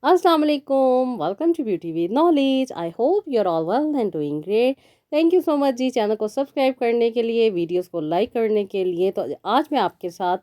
Assalamu alaikum. Welcome to Beauty with Knowledge. I hope you're all well and doing great. Thank you so much जी channel को subscribe करने के लिए, videos को like करने के लिए। तो आज मैं आपके साथ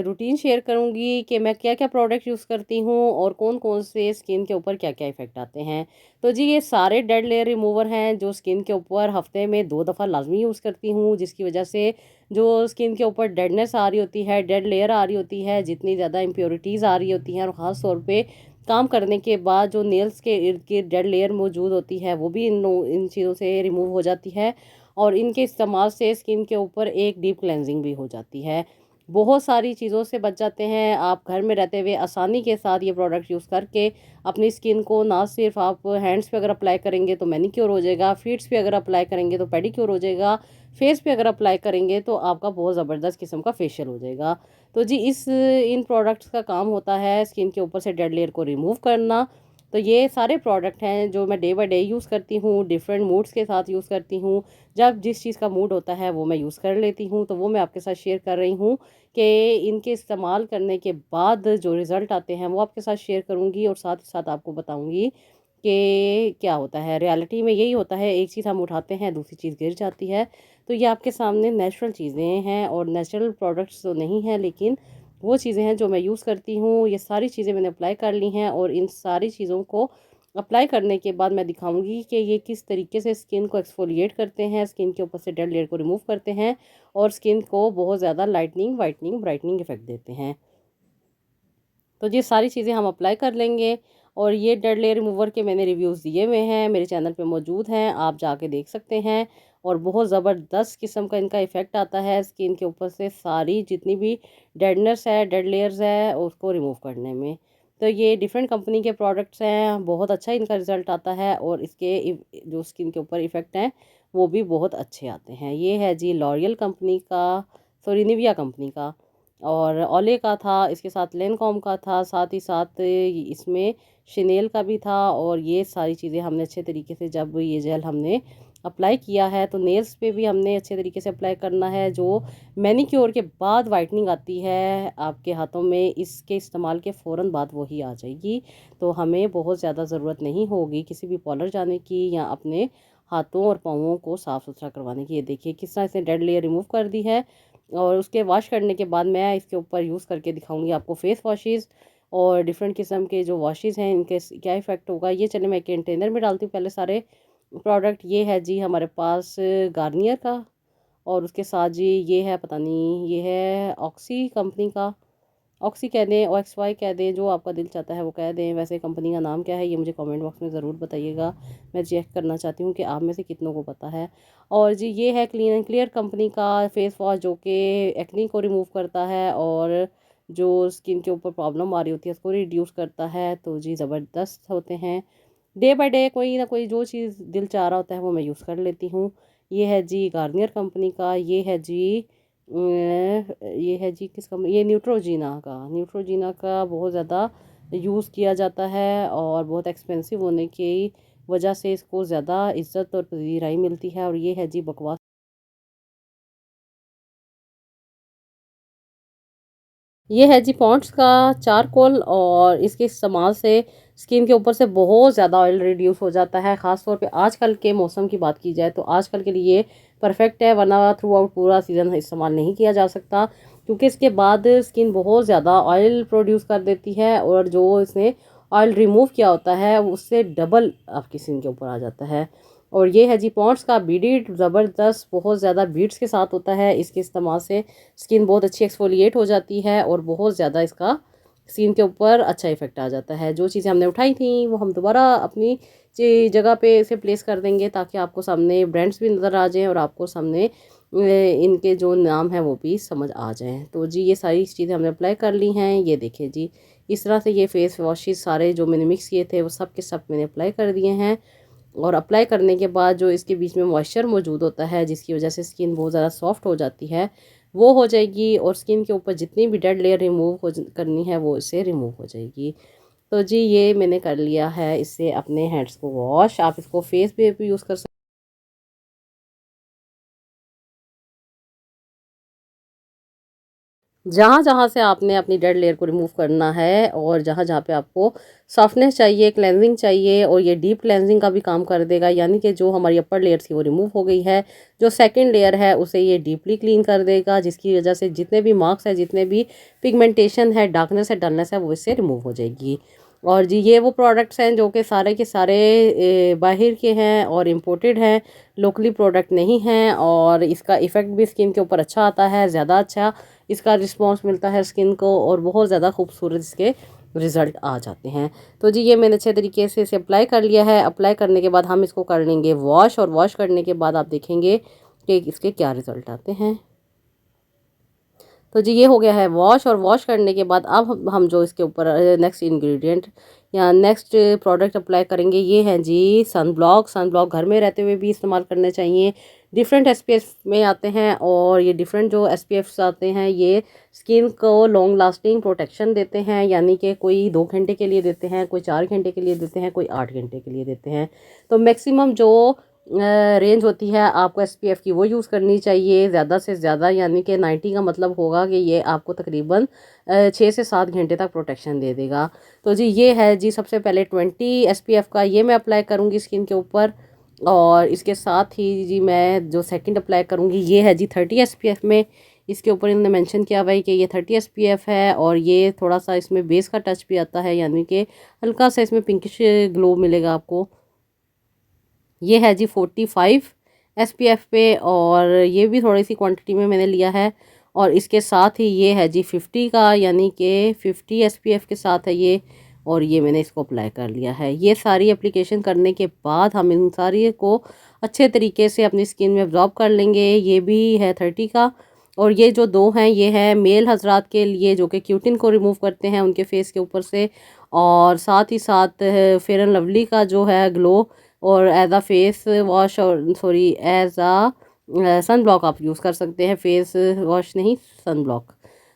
रूटीन शेयर करूंगी कि मैं क्या क्या प्रोडक्ट यूज़ करती हूँ और कौन कौन से स्किन के ऊपर क्या क्या इफ़ेक्ट आते हैं। तो जी ये सारे डेड लेयर रिमूवर हैं जो स्किन के ऊपर हफ्ते में 2 दफ़ा लाजमी यूज़ करती हूँ, जिसकी वजह से जो स्किन के ऊपर डेडनेस आ रही होती है, डेड लेयर आ रही होती है, जितनी ज़्यादा इम्प्योरिटीज़ आ रही होती हैं और ख़ास तौर पे काम करने के बाद जो नेल्स के इर्द गिर्द डेड लेयर मौजूद होती है वो भी इन चीज़ों से रिमूव हो जाती है। और इनके इस्तेमाल से स्किन के ऊपर एक डीप क्लेंजिंग भी हो जाती है। बहुत सारी चीज़ों से बच जाते हैं आप घर में रहते हुए आसानी के साथ। ये प्रोडक्ट यूज़ करके अपनी स्किन को ना सिर्फ आप हैंड्स पे अगर अप्लाई करेंगे तो मैनीक्योर हो जाएगा, फीट्स पे अगर अप्लाई करेंगे तो पेडिक्योर हो जाएगा, फेस पे अगर अप्लाई करेंगे तो आपका बहुत ज़बरदस्त किस्म का फेशियल हो जाएगा। तो जी इन प्रोडक्ट्स का काम होता है स्किन के ऊपर से डेड लेयर को रिमूव करना। तो ये सारे प्रोडक्ट हैं जो मैं डे बाय डे यूज़ करती हूँ, डिफरेंट मूड्स के साथ यूज़ करती हूँ। जब जिस चीज़ का मूड होता है वो मैं यूज़ कर लेती हूँ, तो वो मैं आपके साथ शेयर कर रही हूँ कि इनके इस्तेमाल करने के बाद जो रिज़ल्ट आते हैं वो आपके साथ शेयर करूँगी और साथ ही साथ आपको बताऊँगी कि क्या होता है। रियलिटी में यही होता है, एक चीज़ हम उठाते हैं दूसरी चीज़ गिर जाती है। तो ये आपके सामने नेचुरल चीज़ें हैं और नेचुरल प्रोडक्ट्स तो नहीं हैं, लेकिन वो चीज़ें हैं जो मैं यूज़ करती हूँ। ये सारी चीज़ें मैंने अप्लाई कर ली हैं और इन सारी चीज़ों को अप्लाई करने के बाद मैं दिखाऊंगी कि ये किस तरीके से स्किन को एक्सफोलिएट करते हैं, स्किन के ऊपर से डेड लेयर को रिमूव करते हैं और स्किन को बहुत ज़्यादा लाइटनिंग, वाइटनिंग, ब्राइटनिंग इफेक्ट देते हैं। तो ये सारी चीज़ें हम अप्लाई कर लेंगे। और ये डेड लेयर रिमूवर के मैंने रिव्यूज़ दिए हुए हैं, मेरे चैनल पे मौजूद हैं, आप जाके देख सकते हैं। और बहुत ज़बरदस्त किस्म का इनका इफ़ेक्ट आता है स्किन के ऊपर से सारी जितनी भी डेडनेस है, डेड लेयर्स है, उसको रिमूव करने में। तो ये डिफरेंट कंपनी के प्रोडक्ट्स हैं, बहुत अच्छा इनका रिज़ल्ट आता है और इसके जो स्किन के ऊपर इफ़ेक्ट हैं वो भी बहुत अच्छे आते हैं। ये है जी लॉरियल कंपनी का, सॉरी निविया कंपनी का, और ओले का था, इसके साथ लेनकॉम का था, साथ ही साथ इसमें शनेल का भी था। और ये सारी चीज़ें हमने अच्छे तरीके से, जब ये जेल हमने अप्लाई किया है तो नेल्स पे भी हमने अच्छे तरीके से अप्लाई करना है। जो मैनीक्योर के बाद वाइटनिंग आती है आपके हाथों में, इसके इस्तेमाल के फ़ौरन बाद वही आ जाएगी। तो हमें बहुत ज़्यादा ज़रूरत नहीं होगी किसी भी पार्लर जाने की या अपने हाथों और पाँवों को साफ़ सुथरा करवाने की। ये देखिए किस तरह से डेड लेयर रिमूव कर दी है। और उसके वॉश करने के बाद मैं इसके ऊपर यूज़ करके दिखाऊंगी आपको फेस वॉशेज़ और डिफरेंट किस्म के जो वॉशेज़ हैं इनके क्या इफ़ेक्ट होगा। ये चलिए मैं कंटेनर में डालती हूँ पहले सारे प्रोडक्ट। ये है जी हमारे पास गार्नियर का, और उसके साथ जी ये है, पता नहीं ये है ऑक्सी कंपनी का, ऑक्सी कह दें, ओ एक्स वाई कह दें, जो आपका दिल चाहता है वो कह दें। वैसे कंपनी का नाम क्या है ये मुझे कमेंट बॉक्स में ज़रूर बताइएगा, मैं चेक करना चाहती हूँ कि आप में से कितनों को पता है। और जी ये है क्लीन एंड क्लियर कंपनी का फेस वॉश, जो कि एक्नी को रिमूव करता है और जो स्किन के ऊपर प्रॉब्लम आ रही होती है उसको रिड्यूस करता है। तो जी ज़बरदस्त होते हैं। डे बाय डे कोई ना कोई जो चीज़ दिल चाह रहा होता है वो मैं यूज़ कर लेती हूँ। ये है जी गार्नियर कंपनी का, ये है जी किस कंपनी, ये न्यूट्रोजीना का बहुत ज़्यादा यूज़ किया जाता है और बहुत एक्सपेंसिव होने की वजह से इसको ज़्यादा इज़्ज़त और पजीराई मिलती है। और ये है जी बकवास, ये है जी पॉन्ड्स का चारकोल, और इसके इस्तेमाल से स्किन के ऊपर से बहुत ज़्यादा ऑयल रिड्यूस हो जाता है। ख़ास तौर पे आजकल के मौसम की बात की जाए तो आजकल के लिए परफेक्ट है, वरना थ्रू आउट पूरा सीज़न इस्तेमाल नहीं किया जा सकता, क्योंकि इसके बाद स्किन बहुत ज़्यादा ऑयल प्रोड्यूस कर देती है और जो इसने ऑयल रिमूव किया होता है उससे डबल आपकी स्किन के ऊपर आ जाता है। और ये है जी पॉन्ड्स का बीडीड, ज़बरदस्त बहुत ज़्यादा बीड्स के साथ होता है। इसके इस्तेमाल से स्किन बहुत अच्छी एक्सफोलिएट हो जाती है और बहुत ज़्यादा इसका स्किन के ऊपर अच्छा इफेक्ट आ जाता है। जो चीज़ें हमने उठाई थी वो हम दोबारा अपनी जगह पे इसे प्लेस कर देंगे ताकि आपको सामने ब्रांड्स भी नज़र आ जाएं और आपको सामने इनके जो नाम है वो भी समझ आ जाएं। तो जी ये सारी चीज़ें हमने अप्लाई कर ली हैं। ये देखिए जी इस तरह से ये फेस वॉशेस सारे जो मैंने मिक्स किए थे वो सब के सब मैंने अप्लाई कर दिए हैं। और अप्लाई करने के बाद जो इसके बीच में मॉइस्चर मौजूद होता है जिसकी वजह से स्किन बहुत ज़्यादा सॉफ्ट हो जाती है वो हो जाएगी, और स्किन के ऊपर जितनी भी डेड लेयर रिमूव हो करनी है वो इससे रिमूव हो जाएगी। तो जी ये मैंने कर लिया है इससे अपने हैंड्स को वॉश। आप इसको फेस पे भी यूज़ कर सकते। जहाँ जहाँ से आपने अपनी डेड लेयर को रिमूव करना है और जहाँ जहाँ पे आपको सॉफ्टनेस चाहिए, क्लेंजिंग चाहिए, और ये डीप क्लेंजिंग का भी काम कर देगा, यानी कि जो हमारी अपर लेयर थी वो रिमूव हो गई है, जो सेकंड लेयर है उसे ये डीपली क्लीन कर देगा, जिसकी वजह से जितने भी मार्क्स है, जितने भी पिगमेंटेशन है, डार्कनेस है, डलनेस है, वो इससे रिमूव हो जाएगी। और जी ये वो प्रोडक्ट्स हैं जो कि सारे के सारे बाहर के हैं और इम्पोर्टेड हैं, लोकली प्रोडक्ट नहीं हैं, और इसका इफ़ेक्ट भी स्किन के ऊपर अच्छा आता है, ज़्यादा अच्छा इसका रिस्पॉन्स मिलता है स्किन को, और बहुत ज़्यादा खूबसूरत इसके रिज़ल्ट आ जाते हैं। तो जी ये मैंने अच्छे तरीके से इसे अप्लाई कर लिया है। अप्लाई करने के बाद हम इसको कर लेंगे वॉश, और वॉश करने के बाद आप देखेंगे कि इसके क्या रिज़ल्ट आते हैं। तो जी ये हो गया है वॉश, और वॉश करने के बाद अब हम जो इसके ऊपर नेक्स्ट इंग्रेडिएंट या नेक्स्ट प्रोडक्ट अप्लाई करेंगे, ये है जी सन ब्लॉक। सन ब्लॉक घर में रहते हुए भी इस्तेमाल करने चाहिए। डिफरेंट एसपीएफ में आते हैं, और ये डिफरेंट जो एसपीएफ्स आते हैं ये स्किन को लॉन्ग लास्टिंग प्रोटेक्शन देते हैं, यानी कि कोई 2 घंटे के लिए देते हैं, कोई 4 घंटे के लिए देते हैं, कोई 8 घंटे के लिए देते हैं। तो मैक्सिमम जो रेंज होती है आपको एसपीएफ की वो यूज़ करनी चाहिए ज़्यादा से ज़्यादा, यानी कि 90 का मतलब होगा कि ये आपको तकरीबन 6 से 7 घंटे तक प्रोटेक्शन दे देगा। तो जी ये है जी सबसे पहले 20 एसपीएफ का ये मैं अप्लाई करूँगी स्किन के ऊपर, और इसके साथ ही जी मैं जो सेकंड अप्लाई करूँगी ये है जी 30 एसपीएफ में। इसके ऊपर इन्होंने मेंशन किया हुआ है कि ये 30 एसपीएफ है, और ये थोड़ा सा इसमें बेस का टच भी आता है, यानी कि हल्का सा इसमें पिंकिश ग्लो मिलेगा आपको। ये है जी 45 एसपीएफ पे, और ये भी थोड़ी सी क्वांटिटी में मैंने लिया है। और इसके साथ ही ये है जी 50 का, यानी कि 50 एसपीएफ के साथ है ये, और ये मैंने इसको अप्लाई कर लिया है। ये सारी एप्लीकेशन करने के बाद हम इन सारी को अच्छे तरीके से अपनी स्किन में अब्जॉर्ब कर लेंगे। ये भी है 30 का, और ये जो दो हैं ये है मेल हजरात के लिए जो कि क्यूटिन को रिमूव करते हैं उनके फेस के ऊपर से, और साथ ही साथ फेयर एंड लवली का जो है ग्लो, और एज अ फेस वॉश, और sorry as a sun block आप यूज़ कर सकते हैं, फेस वॉश नहीं, सन ब्लॉक।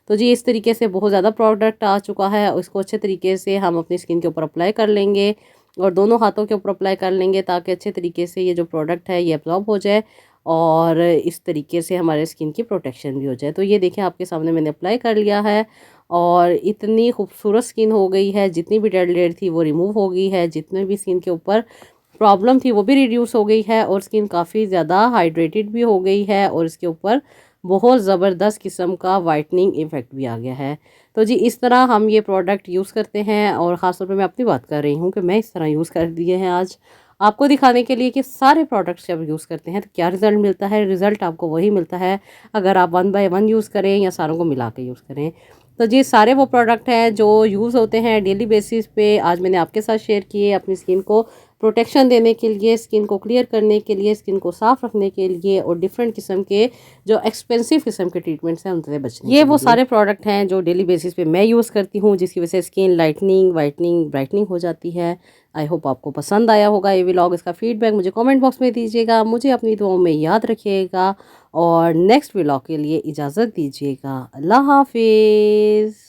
तो जी इस तरीके से बहुत ज़्यादा प्रोडक्ट आ चुका है, इसको अच्छे तरीके से हम अपनी स्किन के ऊपर अप्लाई कर लेंगे, और दोनों हाथों के ऊपर अप्लाई कर लेंगे, ताकि अच्छे तरीके से ये जो प्रोडक्ट है ये अब्जॉर्ब हो जाए, और इस तरीके से हमारे स्किन की प्रोटेक्शन भी हो जाए। तो ये देखें आपके सामने मैंने अप्लाई कर लिया है, और इतनी खूबसूरत स्किन हो गई है, जितनी भी डेड लेयर थी वो रिमूव हो गई है, जितने भी स्किन के ऊपर प्रॉब्लम थी वो भी रिड्यूस हो गई है, और स्किन काफ़ी ज़्यादा हाइड्रेटेड भी हो गई है, और इसके ऊपर बहुत ज़बरदस्त किस्म का वाइटनिंग इफ़ेक्ट भी आ गया है। तो जी इस तरह हम ये प्रोडक्ट यूज़ करते हैं, और ख़ासतौर पे मैं अपनी बात कर रही हूँ कि मैं इस तरह यूज़ कर दिए हैं आज आपको दिखाने के लिए कि सारे प्रोडक्ट्स जब यूज़ करते हैं तो क्या रिज़ल्ट मिलता है। रिज़ल्ट आपको वही मिलता है अगर आप 1 बाय 1 यूज़ करें या सारों को मिला के यूज़ करें। तो जी सारे वो प्रोडक्ट हैं जो यूज़ होते हैं डेली बेसिस पे, आज मैंने आपके साथ शेयर किए अपनी स्किन को प्रोटेक्शन देने के लिए, स्किन को क्लियर करने के लिए, स्किन को साफ रखने के लिए, और डिफरेंट किस्म के जो एक्सपेंसिव किस्म के ट्रीटमेंट्स हैं उनसे बचने ये वो सारे प्रोडक्ट हैं जो डेली बेसिस पे मैं यूज़ करती हूँ, जिसकी वजह से स्किन लाइटनिंग, वाइटनिंग, ब्राइटनिंग हो जाती है। आई होप आपको पसंद आया होगा ये व्लॉग। इसका फीडबैक मुझे कमेंट बॉक्स में दीजिएगा, मुझे अपनी दुआओं में याद रखिएगा, और नेक्स्ट व्लॉग के लिए इजाज़त दीजिएगा। अल्लाह हाफिज़।